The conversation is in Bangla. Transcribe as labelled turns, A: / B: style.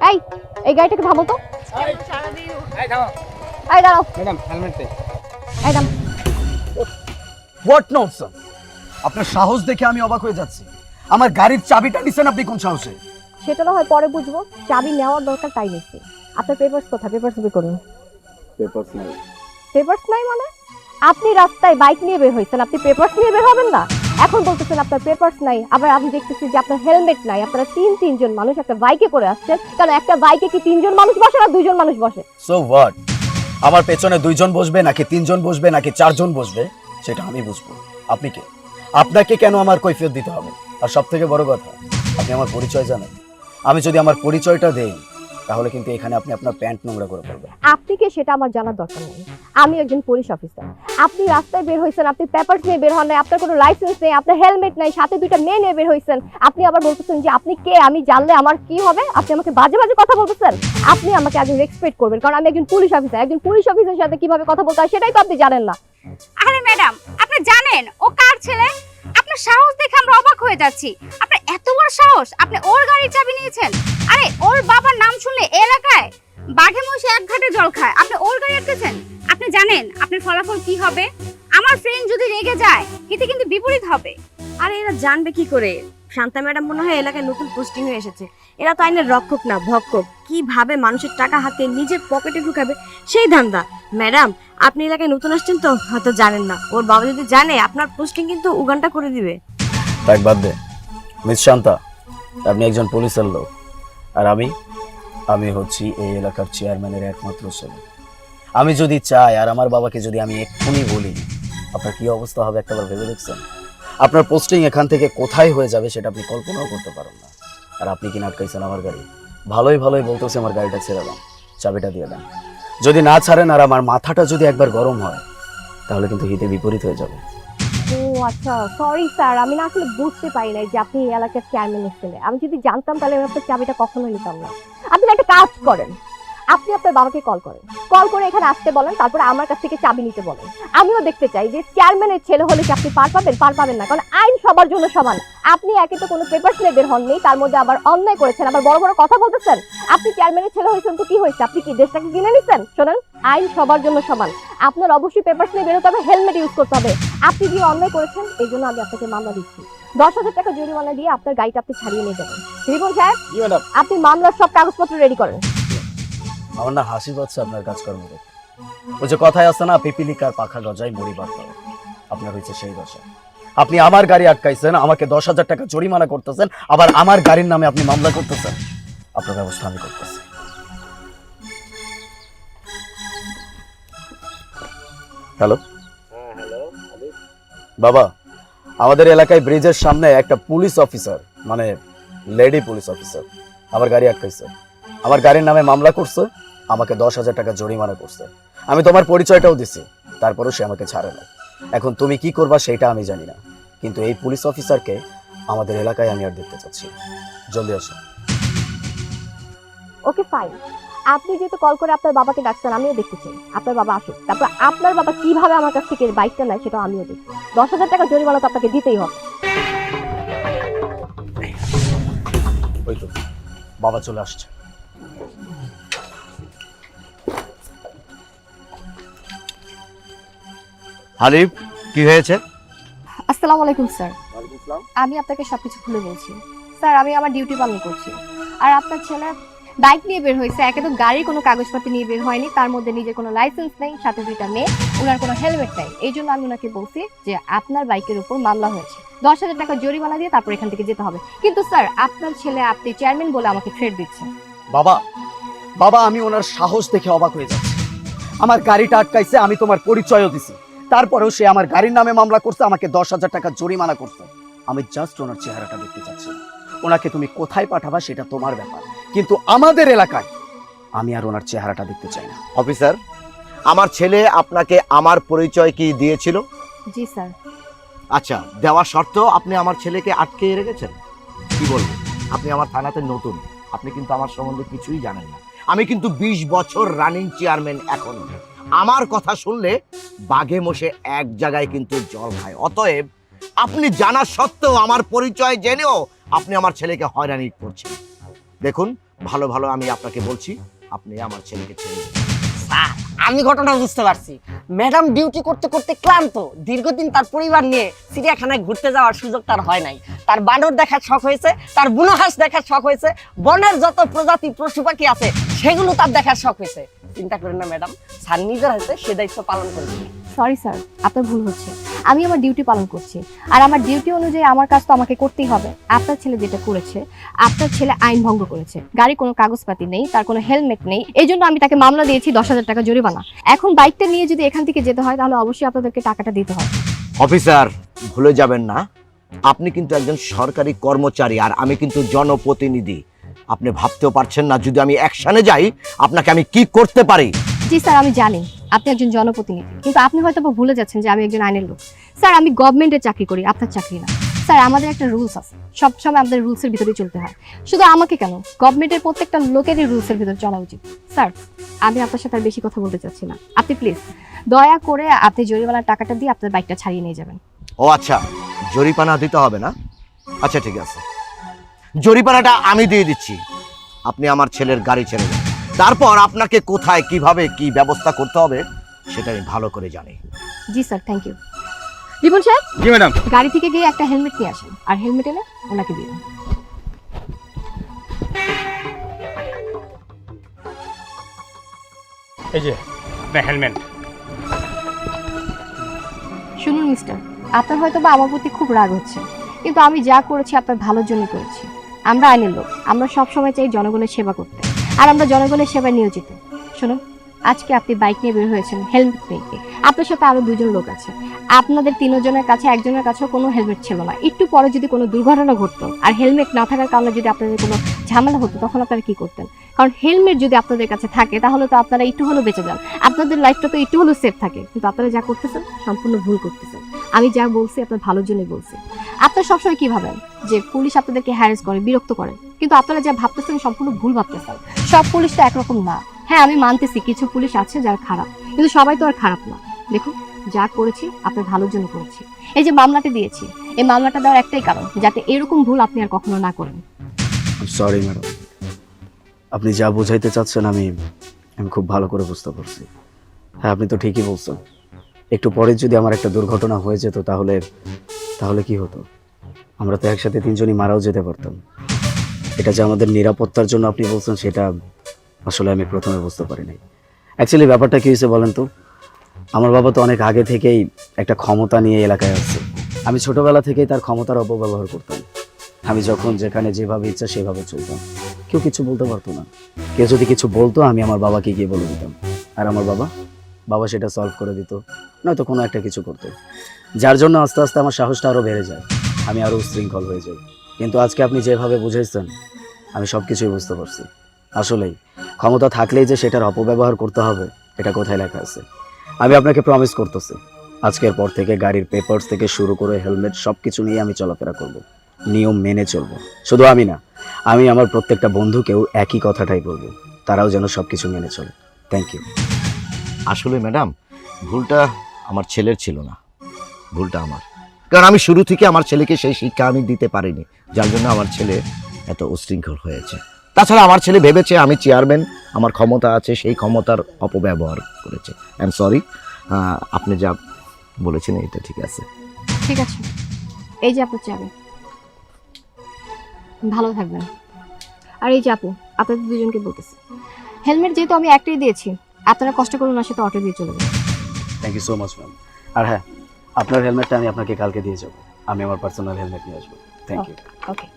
A: এই এই গাড়িটাকে থামো তো।
B: এই দাঁড়াও
A: এই দাঁড়াও
B: ম্যাডাম, হেলমেট দে।
A: এই দাম।
C: What nonsense! আপনার সাহস দেখে আমি অবাক হয়ে যাচ্ছি। আমার গাড়ির চাবিটা নিছেন আপনি কোন সাহসে?
A: সেটা না হয় পরে বুঝবো, চাবি নেওয়ার দরকার তাই নিচ্ছি। আপনার পেপারস কোথায়? পেপারস বের করুন।
C: পেপারস নাই।
A: পেপারস নাই মানে? আপনি রাস্তায় বাইক নিয়ে বের হয়েছেন, আপনি পেপারস নিয়ে বের হবেন না? এখন বলতেছেন আপনার পেপারস নাই, আবার আমি দেখতেছি যে আপনার হেলমেট নাই। আপনারা তিনজন মানুষ একটা বাইকে করে আসছেন, কারণ একটা বাইকে কি 3 জন মানুষ বসে না 2 জন মানুষ বসে?
C: So what? আমার পেছনে 2 জন বসবে নাকি 3 জন বসবে নাকি 4 জন বসবে সেটা আমি বুঝবো। আপনি কে? আপনাকে কেন আমার কৈফিয়ত দিতে হবে? আর সবথেকে বড় কথা, আপনি আমার পরিচয় জানেন? আমি যদি আমার পরিচয়টা দেই তাহলে কিন্তু এখানে আপনি আপনার প্যান্ট নোংরা করে ফেলবেন।
A: আপনি কে সেটা আমার জানার দরকার নেই। আমি একজন পুলিশ অফিসার। আপনি রাস্তায় বের হয়েছেন, আপনি পেপারস নিয়ে বের হন নাই, আপনার কোনো লাইসেন্স নেই, আপনার হেলমেট নাই, সাথে 2টা মেয়ে নিয়ে বের হয়েছেন। আপনি আবার বলতেছেন যে আপনি কে, আমি জানলে আমার কি হবে? আপনি আমাকে বাজে বাজে কথা বলতেছেন। আপনি আমাকে আগে রেসপেক্ট করবেন, কারণ আমি একজন পুলিশ অফিসার। একজন পুলিশ অফিসারের সাথে কিভাবে কথা বলতে হয় সেটাই তো আপনি জানেন না।
D: আরে ম্যাডাম, আপনি জানেন ও কার ছেলে? আপনার সাহস দেখে আমরা অবাক হয়ে যাচ্ছি। আপনার এত বড় সাহস, আপনি ওর গাড়ির চাবি নিয়েছেন? আরে ওর বাবার নাম শুনলে এলাকায় বাঘে মহিষে এক ঘাটে জল খায়। আপনি ওর গাড়ি আটকেছেন? আপনি জানেন আপনার ফলাফল কি হবে? আমার ফ্রেন্ড যদি রেগে যায় এতে কিন্তু বিপরীত হবে।
E: আরে এরা জানবে কি করে? শান্তা ম্যাডাম মনে হয় এলাকায় নতুন পোস্টিং হয়ে এসেছে। এরা তো আইনের রক্ষক না, ভক্ষক। কিভাবে মানুষের টাকা হাতে নিজের পকেটে ঢুকাবে সেই ধান্দা। ম্যাডাম, আপনি এলাকায় নতুন আসছেন তো হয়তো জানেন না। ওর বাবা যদি জানে আপনার পোস্টিং কিন্তু উগানটা করে দিবে।
C: তাই বাদ দে। মিস শান্তা, আপনি একজন পুলিশের লোক, আর আমি হচ্ছি এই এলাকার চেয়ারম্যানের একমাত্র ছেলে। আমি যদি চাই আর আমার বাবাকে যদি আমি এক্ষুনি বলি, আপনার কি অবস্থা হবে একটাবার ভেবে দেখছেন? আপনার পোস্টিং এখান থেকে কোথায় হয়ে যাবে সেটা আপনি কল্পনাও করতে পারেন না। আর আপনি কিনা আটকাইছেন আমার গাড়ি। ভালোই বলতেছে আমার গাড়িটা ছেড়ে দেন, চাবিটা দিয়ে দেন। যদি না ছাড়েন আর আমার মাথাটা যদি একবার গরম হয় তাহলে কিন্তু হিতে বিপরীত হয়ে যাবে।
A: ও আচ্ছা, সরি স্যার, আমি না আসলে বুঝতে পারি নাই যে আপনি এই এলাকার চেয়ারম্যানের ছেলে। আমি যদি জানতাম তাহলে আমি আপনার চাবিটা কখনোই নিতাম না। আপনি একটা কাজ করেন, আপনি আপনার বাবাকে কল করে এখানে আসতে বলেন, তারপরে আমার কাছ থেকে চাবি নিতে বলেন। আমিও দেখতে চাই যে চেয়ারম্যানের ছেলে হলে কি আপনি পার পাবেন না, কারণ আইন সবার জন্য সমান। আপনি একে তো কোনো পেপারস নিয়ে বের হননি, তার মধ্যে আবার অন্যায় করেছেন, আবার বড় বড় কথা বলতেছেন। আপনি চেয়ারম্যানের ছেলে হয়েছেন তো কি হয়েছে? আপনি কি দেশটাকে কিনে নিছেন? শোনেন, আইন সবার জন্য সমান। আপনার অবশ্যই পেপারস নিয়ে বেরোতে হবে, হেলমেট ইউজ করতে হবে। আপনি যে অন্যায় করেছেন এই জন্য আমি আপনাকে মামলা দিচ্ছি। 10,000 টাকা জরিমানা দিয়ে আপনার গাড়িটা আপনি ছাড়িয়ে নিয়ে যাবেন। রিপন সাহেব,
C: জি ম্যাডাম।
A: আপনি মামলার সব কাগজপত্র রেডি করেন।
C: আমার না হাসি পাচ্ছে আপনার কাজকর্ম দেখে। ওই যে কথায় আছে না, পিপিলিকার পাখা গজায় মরি বার্তা। আপনার হয়েছে সেই দশা। আপনি আমার গাড়ি আটকাইছেন, আমাকে 10,000 টাকা জরিমানা করতেছেন, আবার আমার গাড়ির নামে আপনি মামলা করতেছেন। আপনার ব্যবস্থা আমি করতেছি। হ্যালো বাবা, আমাদের এলাকায় ব্রিজের সামনে একটা পুলিশ অফিসার, মানে লেডি পুলিশ অফিসার আমার গাড়ি আটকাইছে, আমার গাড়ির নামে মামলা করছে, আমাকে 10,000 টাকা জরিমানা করছে। আমি তোমার পরিচয়টাও দিছি, তারপরেও সে আমাকে ছাড়ে না। এখন তুমি কি করবা সেটা আমি জানি না, কিন্তু এই পুলিশ অফিসারকে আমাদের এলাকায় আমি আর দেখতে চাচ্ছি। জলদি আসো।
A: ওকে ফাইন, আপনি যেহেতু কল করে আপনার বাবাকে ডাকছেন, আমিও দেখতে চাই আপনার বাবা আসুক, তারপর আপনার বাবা কিভাবে আমার কাছ থেকে বাইকটা নেয় সেটা আমিও দেখি। 10,000 টাকা জরিমানা তো আপনাকে দিতেই হবে।
C: ওই তো বাবা চলে আসছে।
F: হানিফ, কি হয়েছে?
A: আসসালামু আলাইকুম স্যার। আমি আপনাকে সবকিছু খুলে বলছি। স্যার, আমি আমার ডিউটি পালন করছি, আর আপনার ছেলে বাইক নিয়ে বের হয়েছে। একে তো গাড়ির কোনো কাগজপত্র নিয়ে বের হয়নি, তার মধ্যে নিজের কোনো লাইসেন্স নেই, সাথে 2টা মেয়ে, ওনার কোনো হেলমেট নেই। এই জন্য আমি ওনাকে বলছি যে আপনার বাইকের উপর মামলা হয়েছে, 10,000 টাকা জরিমানা দিয়ে তারপর এখান থেকে যেতে হবে। কিন্তু স্যার, আপনার ছেলে আপনি চেয়ারম্যান বলে আমাকে থ্রেট দিচ্ছে।
C: বাবা, আমি ওনার সাহস দেখে অবাক হয়ে যাচ্ছি। আমার গাড়িটা আটকাইছে, আমি তোমার পরিচয়ও দিছি, তারপরেও সে আমার গাড়ির নামে মামলা করছে, আমাকে 10,000 টাকা জরিমানা করছে। আমি জাস্ট ওনার চেহারাটা দেখতে চাচ্ছি। ওনাকে তুমি কোথায় পাঠাবা সেটা তোমার ব্যাপার, কিন্তু আমাদের এলাকায় আমি আর ওনার চেহারাটা দেখতে চাই না।
F: অফিসার, আমার ছেলে আপনাকে আমার পরিচয় কি দিয়েছিল?
A: জি স্যার।
F: আচ্ছা, দেওয়া সত্ত্বেও আপনি আমার ছেলেকে আটকে রেখেছেন? কি বলবো, আপনি আমার থানাতে নতুন, আপনি কিন্তু আমার সম্বন্ধে কিছুই জানেন না। আমি কিন্তু 20 বছর রানিং চেয়ারম্যান। এখন আমার কথা শুনলে বাঘে মোষে এক জায়গায় কিন্তু জল খায়। অতএব আপনি জানা সত্ত্বেও আমার পরিচয় জেনেও আপনি আমার ছেলেকে হয়রানি করছেন। দেখুন, ভালো ভালো আমি আপনাকে বলছি, আপনি আমার ছেলেকে ছেড়ে দিন।
G: স্যার, আমি ঘটনা বুঝতে পারছি। ম্যাডাম ডিউটি করতে করতে ক্লান্ত, দীর্ঘদিন তার পরিবার নিয়ে চিড়িয়াখানায় ঘুরতে যাওয়ার সুযোগ তার হয় নাই। তার বানর দেখার শখ হয়েছে, তার বুনো হাঁস দেখার শখ হয়েছে, বনের যত প্রজাতি পশু পাখি আছে সেগুলো তার দেখার শখ হয়েছে। চিন্তা করেন না ম্যাডাম, স্যার নিজের হাতে সে দায়িত্ব পালন করেছে।
A: সরি স্যার, আপনার ভুল হচ্ছে। আমি আমার ডিউটি পালন করছি, আর আমার ডিউটি অনুযায়ী আমার কাজ তো আমাকে করতেই হবে। আপনার ছেলে যেটা করেছে, আপনার ছেলে আইন ভঙ্গ করেছে। গাড়ি কোনো কাগজপাতি নেই, তার কোনো হেলমেট নেই, এই জন্য আমি তাকে মামলা দিয়েছি 10,000 টাকা জরিমানা। এখন বাইকটা নিয়ে যদি এখান থেকে যেতে হয় তাহলে অবশ্যই আপনাদেরকে টাকাটা দিতে হবে।
F: অফিসার, ভুলে যাবেন না, আপনি কিন্তু একজন সরকারি কর্মচারী আর আমি কিন্তু জনপ্রতিনিধি। আপনি ভাবতেও পারছেন না যদি আমি অ্যাকশনে যাই আপনাকে আমি কি করতে পারি।
A: জি স্যার, আমি জানি আপনি একজন জনপ্রতিনিধি, কিন্তু আপনি হয়তো ভুলে যাচ্ছেন যে আমি একজন আইনের লোক। স্যার, আমি গভর্নমেন্টের চাকরি করি, আপনার চাকরি না। স্যার, আমাদের একটা রুলস আছে, সবসময় আমাদের রুলসের ভিতরেই চলতে হয়। শুধু আমাকে কেন, গভর্নমেন্টের প্রত্যেকটা লোকেরই রুলসের ভিতরে চলা উচিত। স্যার, আমি আপনার সাথে আর বেশি কথা বলতে চাচ্ছি না। আপনি প্লিজ দয়া করে আপনি জরিমানার টাকাটা দিয়ে আপনার বাইকটা ছাড়িয়ে নিয়ে যাবেন।
F: ও আচ্ছা, জরিমানা দিতে হবে না? আচ্ছা ঠিক আছে, জরিমানাটা আমি দিয়ে দিচ্ছি। আপনি আমার ছেলের গাড়ি ছেড়ে দেন, তারপর আপনাকে কোথায় কিভাবে কি ব্যবস্থা করতে হবে সেটা আমি ভালো করে জানি।
A: জি স্যার, থ্যাংক ইউ। রিপন সাহেব,
B: জি ম্যাডাম।
A: গাড়ি থেকে গিয়ে একটা হেলমেট নিয়ে আসেন, আর হেলমেট এনে ওনাকে দিয়ে দিন।
B: এই যে আপনার হেলমেট।
A: শুনুন মিস্টার, আপনার হয়তো বা আমার প্রতি খুব রাগ হচ্ছে, কিন্তু আমি যা করেছি আপনার ভালোর জন্য করেছি। আমরা আইনের লোক, আমরা সবসময় চাই জনগণের সেবা করতে, আর আমরা জনগণের সেবায় নিয়োজিত। শুনুন, আজকে আপনি বাইক নিয়ে বের হয়েছেন হেলমেট নিয়ে, আপনার সাথে আরো 2 জন লোক আছে। আপনাদের 3 জনের কাছে একজনের কাছেও কোনো হেলমেট ছিল না। একটু পরে যদি কোনো দুর্ঘটনা ঘটতো আর হেলমেট না থাকার কারণে যদি আপনাদের কোনো ঝামেলা হতো, তখন আপনারা কি করতেন? কারণ হেলমেট যদি আপনাদের কাছে থাকে তাহলে তো আপনারা একটু হলেও বেঁচে যান, আপনাদের লাইফটা তো একটু হলেও সেফ থাকে। কিন্তু আপনারা যা করতেছেন সম্পূর্ণ ভুল করতেছেন। আমি যা বলছি আপনার ভালোর জন্যই বলছি। আপনারা সবসময় কি ভাবেন যে পুলিশ আপনাদেরকে হ্যারাস করে, বিরক্ত করে, কিন্তু আপনারা যা ভাবতেছেন সম্পূর্ণ ভুল ভাবতেছেন। সব পুলিশ তো একরকম না। হ্যাঁ, আমি মানতেছি কিছু পুলিশ আছে যারা খারাপ, কিন্তু সবাই তো আর খারাপ না। দেখুন, যা করেছি আপনার ভালোর জন্য করেছি। এই যে মামলাটা দিয়েছি, এই মামলাটা দেওয়ার একটাই কারণ, যাতে এরকম ভুল আপনি আর কখনো না করেন।
C: সরি ম্যাডাম, আপনি যা বোঝাইতে চাচ্ছেন আমি খুব ভালো করে বুঝতে পারছি। হ্যাঁ, আপনি তো ঠিকই বলছেন। একটু পরে যদি আমার একটা দুর্ঘটনা হয়ে যেত তাহলে কি হতো? আমরা তো একসাথে 3 জনই মারাও যেতে পারতাম। এটা যে আমাদের নিরাপত্তার জন্য আপনি বলছেন, সেটা আসলে আমি প্রথমে বুঝতে পারি নাই। অ্যাকচুয়ালি ব্যাপারটা কী হয়েছে বলেন তো, আমার বাবা তো অনেক আগে থেকেই একটা ক্ষমতা নিয়ে এলাকায় আসছে। আমি ছোটবেলা থেকেই তার ক্ষমতার অপব্যবহার করতাম। আমি যখন যেখানে যেভাবে ইচ্ছা সেভাবে চলতাম, কেউ কিছু বলতে পারতো না। কেউ যদি কিছু বলতো আমি আমার বাবাকে গিয়ে বলে দিতাম, আর আমার বাবা সেটা সলভ করে দিত, নয়তো কোনো একটা কিছু করতো। যার জন্য আস্তে আস্তে আমার সাহসটা আরও বেড়ে যায়, আমি আরও উশৃঙ্খল হয়ে যাই। কিন্তু আজকে আপনি যেভাবে বুঝাইছেন আমি সব কিছুই বুঝতে পারছি। আসলেই ক্ষমতা থাকলেই যে সেটার অপব্যবহার করতে হবে এটা কোথায় লেখা আছে? আমি আপনাকে প্রমিস করতেছি, আজকের পর থেকে গাড়ির পেপারস থেকে শুরু করে হেলমেট সব কিছু নিয়ে আমি চলাফেরা করব, নিয়ম মেনে চলবো। শুধু আমি না, আমি আমার প্রত্যেকটা বন্ধুকেও একই কথাটাই বলবো, তারাও যেন সব কিছু মেনে চলে। Thank you.
F: আসলে ম্যাডাম, ভুলটা আমার ছেলের ছিল না, ভুলটা আমার। কারণ আমি শুরু থেকে আমার ছেলেকে সেই শিক্ষা আমি দিতে পারিনি, যার জন্য আমার ছেলে এত উশৃঙ্খল হয়েছে। তাছাড়া আমার ছেলে ভেবেছে আমি চেয়ারম্যান, আমার ক্ষমতা আছে, সেই ক্ষমতার অপব্যবহার করেছে। I am sorry. আপনি যা বলেছেন এটা ঠিক আছে।
A: ঠিক আছে, এই যে আপনার চাবি, ভালো থাকবেন। আর এই যে আপু, আপনাদের 2 জনকে বলতেছি, হেলমেট যেহেতু আমি একটাই দিয়েছি, আপনারা কষ্ট করুন না, সাথে অটো দিয়ে চলে যাবেন।
C: Thank you so much ma'am. আর হ্যাঁ, আপনার হেলমেটটা আমি আপনাকে কালকে দিয়ে যাবো। আমি আমার পার্সোনাল হেলমেট নিয়ে আসবো। Thank you.
A: ওকে।